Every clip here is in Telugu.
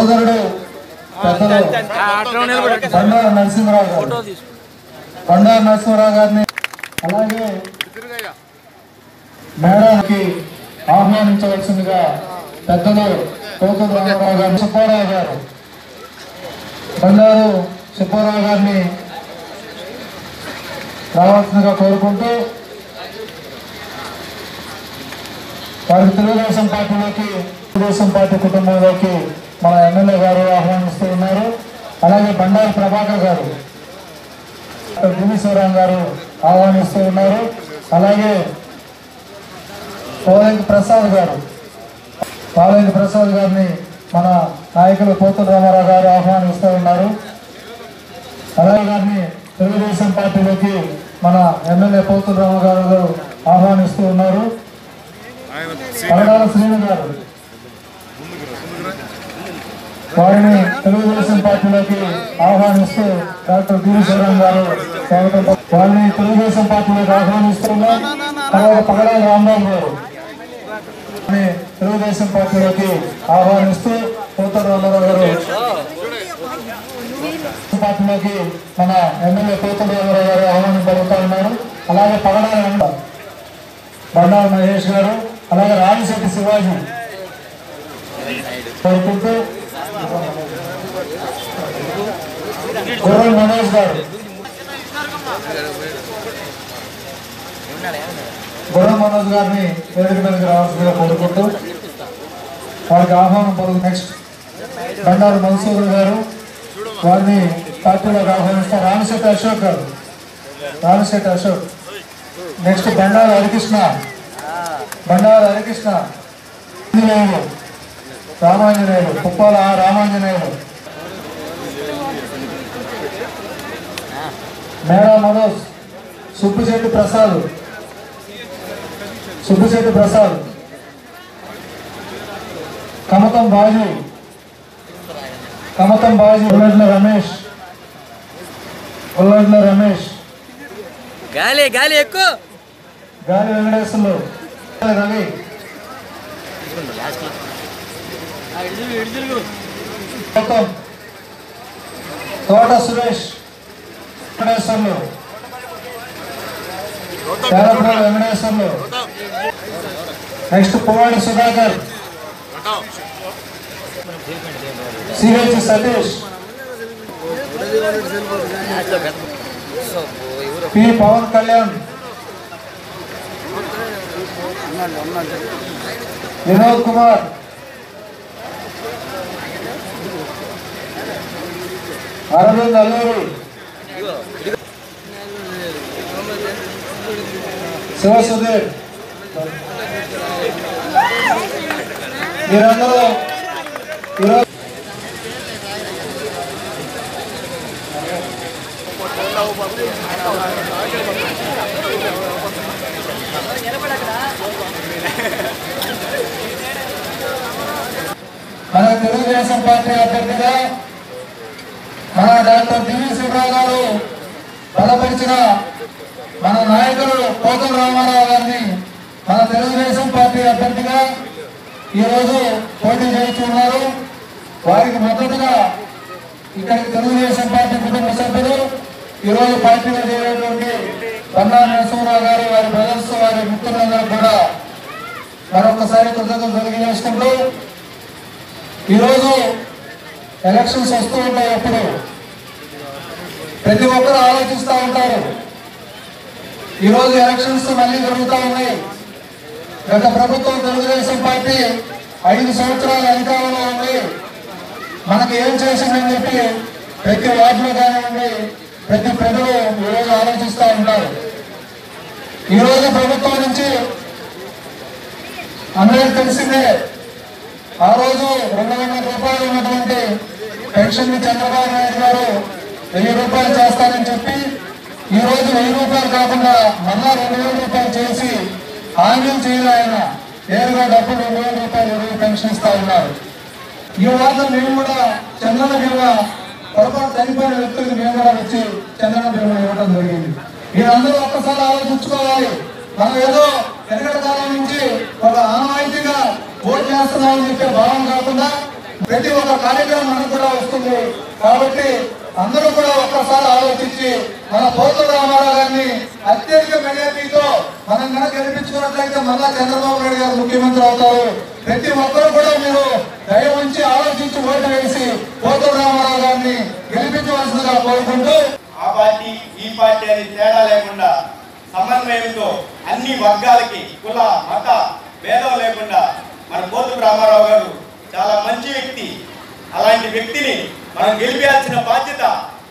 సోదరుడు బండారు నరసింహరావు గారిని అలాగే మేడానికి ఆహ్వానించవలసిందిగా పెద్దలు పోతుల రామారావు గారు సుబ్బారావు గారు బండారు సుబ్బారావు గారిని రావాల్సిందిగా కోరుకుంటూ వారికి తెలుగుదేశం పార్టీ కుటుంబంలోకి మన ఎమ్మెల్యే గారు ఆహ్వానిస్తూ ఉన్నారు. అలాగే బండారు ప్రభాకర్ గారు భూమేశ్వరరావు గారు ఆహ్వానిస్తూ ఉన్నారు. అలాగే పాలెంగి ప్రసాద్ గారిని మన నాయకులు పోతుల రామారావు గారు ఆహ్వానిస్తూ ఉన్నారు. అలాగే గారిని తెలుగుదేశం పార్టీలోకి మన ఎమ్మెల్యే పోతుల రామారావు గారు ఆహ్వానిస్తూ ఉన్నారు. పరడాల శ్రీను గారు వారిని తెలుగుదేశం పార్టీలోకి ఆహ్వానిస్తూ డాక్టర్ భూమేశ్వరరావు గారు వారిని తెలుగుదేశం పార్టీలోకి ఆహ్వానిస్తున్నారు. అలాగే పగడాల రాంబాబు గారు తెలుగుదేశం పార్టీలోకి ఆహ్వానిస్తూ పోతుల రామారావు గారు పార్టీలోకి మన ఎమ్మెల్యే పోతుల రామారావు గారు ఆహ్వానింపబడుతూ ఉన్నారు. అలాగే పగడాల బండారు మహేష్ గారు అలాగే రాజశెట్టి శివాజీ కోరుకుంటూ గుర్రం మనోజ్ గారు గారిని వేదిక మీదకి రావాల్సిందిగా కోరుకుంటూ వారికి ఆహ్వానం పలుకు. నెక్స్ట్ బండారు మధుసూదన్ గారు వారిని పార్టీలోకి ఆహ్వానిస్తారు. రామశెట్టి అశోక్ నెక్స్ట్ బండారు హరికృష్ణ రామాంజనేయులు కుప్పాల రామాంజనేయులు మేడా మనోజ్ సుబ్బిశెట్టి ప్రసాద్ కమతం బాజీ ఉల్లడ్ల రమేష్ గాలి ఎక్కువ Gali Venkateswarlu Ravi Thota Suresh Venkateswarlu next Puvvadi Sudhakar CH Satish P Pavan Kalyan Vinod Kumar Arvind Alluri Siva Sudheer మీరందరూ ఈరోజు మన తెలుగుదేశం పార్టీ అభ్యర్థిగా మన డాక్టర్ దివి శివరావు గారు బలపరిచిన మన నాయకులు పోతుల రామారావు గారిని మన తెలుగుదేశం పార్టీ అభ్యర్థిగా ఈరోజు పోటీ చేస్తున్నారు. వారికి మద్దతుగా ఇక్కడికి తెలుగుదేశం పార్టీ కుటుంబ సభ్యులు ఈరోజు పార్టీలో చేరేటువంటి బండారు నరసింహరావు గారు వారి బ్రదర్స్ వారి మిత్రులందరూ కూడా మరొకసారి కృతజ్ఞతలు తెలియజేసుకుంటూ ఈరోజు ఎలక్షన్స్ వస్తూ ఉంటాయి. అప్పుడు ప్రతి ఒక్కరు ఆలోచిస్తూ ఉంటారు. ఈరోజు ఎలక్షన్స్ మళ్ళీ జరుగుతూ ఉన్నాయి. గత ప్రభుత్వం తెలుగుదేశం పార్టీ 5 సంవత్సరాల అధికారంలో ఉంది. మనకి ఏం చేసిందని చెప్పి ప్రతి వార్డులో కానివ్వండి ప్రతి ప్రజలు ఈరోజు ఆలోచిస్తూ ఉంటారు. ఈరోజు ప్రభుత్వం నుంచి అందరికీ తెలిసిందే, ఆ రోజు 200 రూపాయలు ఉన్నటువంటి పెన్షన్ ని చంద్రబాబు నాయుడు గారు 1000 రూపాయలు చేస్తారని చెప్పి ఈ రోజు 1000 రూపాయలు కాకుండా మళ్ళా 2000 రూపాయలు చేసి హామీలు చేయాలి. ఆయన నేరుగా డబ్బులు 2000 రూపాయలు పెన్షన్ ఇస్తా ఉన్నారు. ఈ వార్త మేము కూడా చంద్రన బీమా పొరపాటు చనిపోయిన వ్యక్తులకు మేము కూడా వచ్చి చంద్రన బీమా ఇవ్వడం జరిగింది. మీరందరూ ఒక్కసారి ఆలోచించుకోవాలి. మనం ఏదో ఎన్నికల కాలం నుంచి ఒక ఆనవాయితీగా ఓటు చేస్తున్నామని చెప్పే భావం కాకుండా ప్రతి ఒక్క కార్యక్రమం మనకు కూడా వస్తుంది. కాబట్టి అందరూ కూడా ఒక్కసారి ఆలోచించి మన పోతుల రామారావు గారిని అత్యధిక మెజార్టీతో మనం కనుక గెలిపించుకున్నట్లయితే మళ్ళా చంద్రబాబు నాయుడు గారు ముఖ్యమంత్రి అవుతారు. ప్రతి ఒక్కరు కూడా మీరు దయ ఉంచి ఆలోచించి ఓటు వేసి పోతుల రామారావు గారిని గెలిపించవలసిందిగా కోరుకుంటూ, ఆ పార్టీ ఈ పార్టీ అని తేడా లేకుండా సమన్వయంతో అన్ని వర్గాలకి కుల మత భేదం లేకుండా మన పోతుల రామారావు గారు చాలా మంచి వ్యక్తి. అలాంటి వ్యక్తిని మనం గెలిపించాల్సిన బాధ్యత.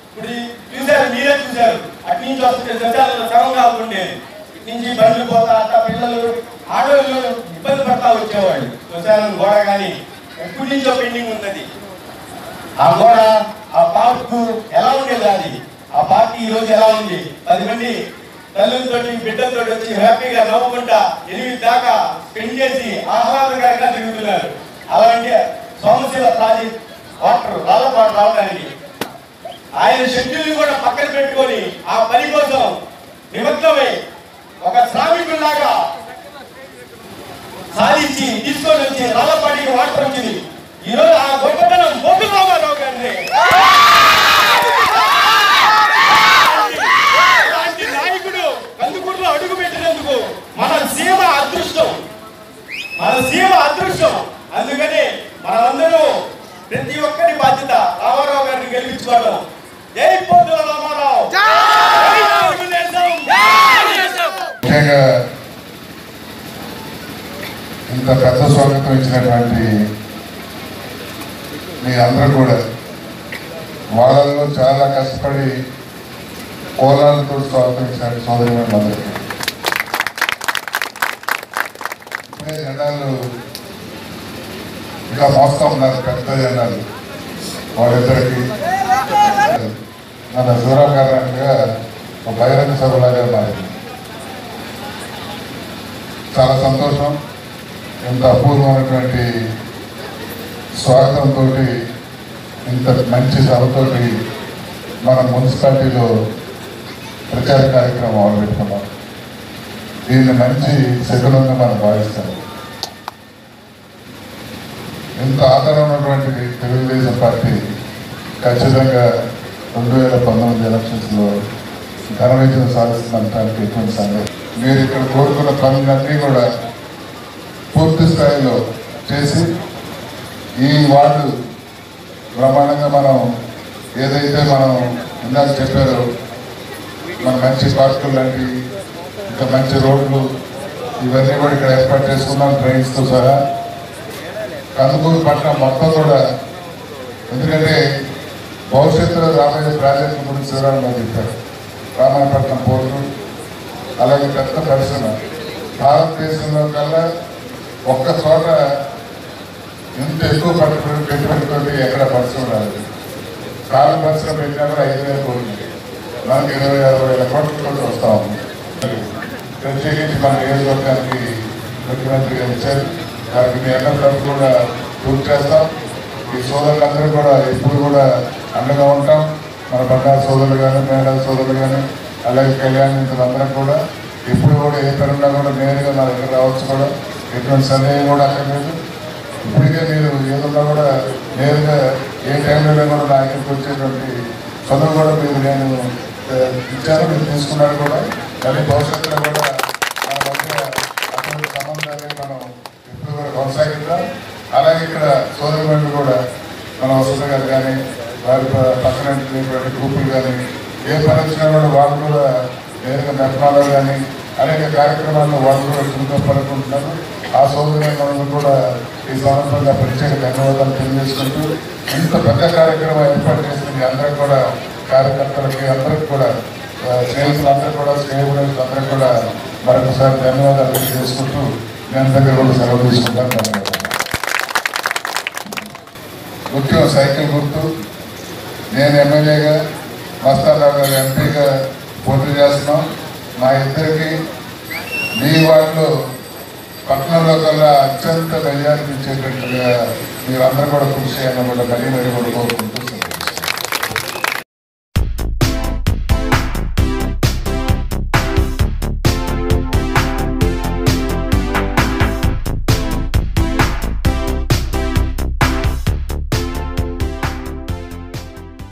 ఇప్పుడు చూశారు, మీరే చూశారు, అటు నుంచి వస్తుంటే శ్మశానంలో శవం కాకుండేది. ఇటు నుంచి బండ్లు పోతా అట్లా పిల్లలు ఆడవాళ్ళు ఇబ్బంది పడతా వచ్చేవాళ్ళు. శ్మశానం గోడ కానీ ఎప్పటి నుంచో పెండింగ్ ఉన్నది. ఆ గోడ ఆ పార్కు ఎలా ఉండేది, అది ఆ పార్టీ ఈ రోజు ఎలా ఉంది? 10 మంది తల్లులతోటి బిడ్డలతో వచ్చి హ్యాపీగా నవ్వుకుంటా 8 దాకా స్పెండ్ చేసి ఆహ్లాదకరంగా తిరుగుతున్నారు. అలాంటి సోమశిల ప్రాజెక్ట్ వాటర్ రాళ్ళపాటు రావడానికి ఆయన షెడ్యూల్ కూడా పక్కన పెట్టుకొని ఆ పని కోసం నిమగ్నమై ఒక శ్రామికుల్లాగా సాధించి తీసుకొని వచ్చి రాళ్ళపాటికి వాటర్ వచ్చింది. ఈరోజు ఆ గొప్పతనం పోతుల రామారావు గారిని అలాంటి నాయకుడు కందుకూరులో అడుగు పెట్టినందుకు మన సీమ అదృష్టం, మన సీమ అదృష్టం. అందుకని మనందరూ ప్రతి ఒక్కరి బాధ్యత రామారావు గారిని గెలిపించుకోవడం. జై పోతుల రామారావు. ముఖ్యంగా ఇంత పెద్ద స్వాగతం ఇచ్చినటువంటి మీ అందరూ కూడా వాళ్ళలో చాలా కష్టపడి కోలాలతో స్వాగతం ఇచ్చిన సోదరి అందరికీ జెండాలు ఇంకా మోస్తా ఉన్నారు, పెద్ద జెండాలు. వాళ్ళిద్దరికి మన దూరాకారంగా ఒక బహిరంగ సభలాగా మారింది. చాలా సంతోషం. ఇంత అపూర్వమైనటువంటి స్వాగతంతో ఇంత మంచి సభతోటి మన మున్సిపాలిటీలో ప్రచార కార్యక్రమం మొదలుపెట్టుకున్నాం. దీన్ని మంచి శకునంగా మనం భావిస్తాం. ఇంత ఆదరణ ఉన్నటువంటి తెలుగుదేశం పార్టీ ఖచ్చితంగా 2019 ఎలక్షన్స్లో ఘన విజయం సాధిస్తుందనడానికి ఎటువంటి సందేహం. మీరు ఇక్కడ కోరుకున్న పనులన్నీ కూడా పూర్తి స్థాయిలో చేసి ఈ వార్డు బ్రహ్మాండంగా మనం ఏదైతే మనం ఇందాక చెప్పారో మన మంచి పార్కులు లాంటి ఇంకా మంచి రోడ్లు ఇవన్నీ కూడా ఇక్కడ ఏర్పాటు చేసుకున్నాం, ట్రైన్స్తో సహా. కందుకూరు పట్టణం మొత్తం కూడా, ఎందుకంటే భవిష్యత్తులో రాబోయే ప్రాజెక్టు గురించి వివరాలు చెప్పారు. రామాయపట్నం పోర్టు, అలాగే పెద్ద పరిశ్రమ భారతదేశంలో కల్లా ఒక్క చోట ఇంత ఎక్కువ పెట్టుబడితోటి ఎక్కడ పరిశ్రమ రాలేదు. కాలం పరిశ్రమ పెట్టినా కూడా 5,000 కోట్లు, మనకి 20-60 కోట్లతో వస్తా ఉంది. ప్రత్యేకించి మన నియోజకవర్గానికి ముఖ్యమంత్రి గారు ఇచ్చారు. దానికి మీ అందరి కూడా పూర్తి చేస్తాం. ఈ సోదరులందరూ కూడా ఎప్పుడు కూడా అండగా ఉంటాం. మన బండారు సోదరులు కానీ, మేడాల సోదరులు కానీ, అలాగే కళ్యాణితులందరం కూడా ఇప్పుడు కూడా ఏ పనున్నా కూడా నేరుగా నా దగ్గర రావచ్చు. కూడా ఎటువంటి సందేహం కూడా అక్కర్లేదు. ఇప్పటికే మీరు ఏదన్నా కూడా నేరుగా ఏ టైంలో కూడా నా దగ్గరికి వచ్చేటువంటి చదువు కూడా మీరు నేను ఇచ్చాను, మీరు తీసుకున్నారు కూడా. కానీ భవిష్యత్తులో కూడా మన మధ్య అటువంటి సంబంధాలే మనం ఇప్పుడు కూడా కొనసాగిద్దాం. అలాగే ఇక్కడ సోదరులు కూడా మన వసతి గారు కానీ, వారి పక్కన గ్రూపులు కానీ ఏ పని వచ్చినా కూడా వాళ్ళు కూడా నేరుగా నిర్మాణాలు కానీ అనేక కార్యక్రమాల్లో వాళ్ళు కూడా చురుకపడుకుంటున్నారు. ఆ సోదరులను కూడా ఈ సందర్భంగా ప్రత్యేక ధన్యవాదాలు తెలియజేసుకుంటూ ఇంత పెద్ద కార్యక్రమం ఏర్పాటు చేసిన అందరికి కూడా, కార్యకర్తలకి అందరికి కూడా, స్నేహితులందరూ కూడా, స్నేహితులందరికీ కూడా మరొకసారి ధన్యవాదాలు తెలియజేసుకుంటూ నేను దగ్గర కూడా సెలవు తీసుకుంటాను. ధన్యవాదాలు. ముఖ్యం సైకిల్ గుర్తు. నేను ఎమ్మెల్యేగా, మస్తారావు గారు ఎంపీగా పోటీ చేస్తున్నాం. మా ఇద్దరికి మీ వార్డులో పట్టణంలో కల్లా అత్యంత మెజారిటీ ఇచ్చేటట్టుగా మీరందరూ కూడా కృషి చేయాలని కూడా మరీ కూడా కోరుకుంటూ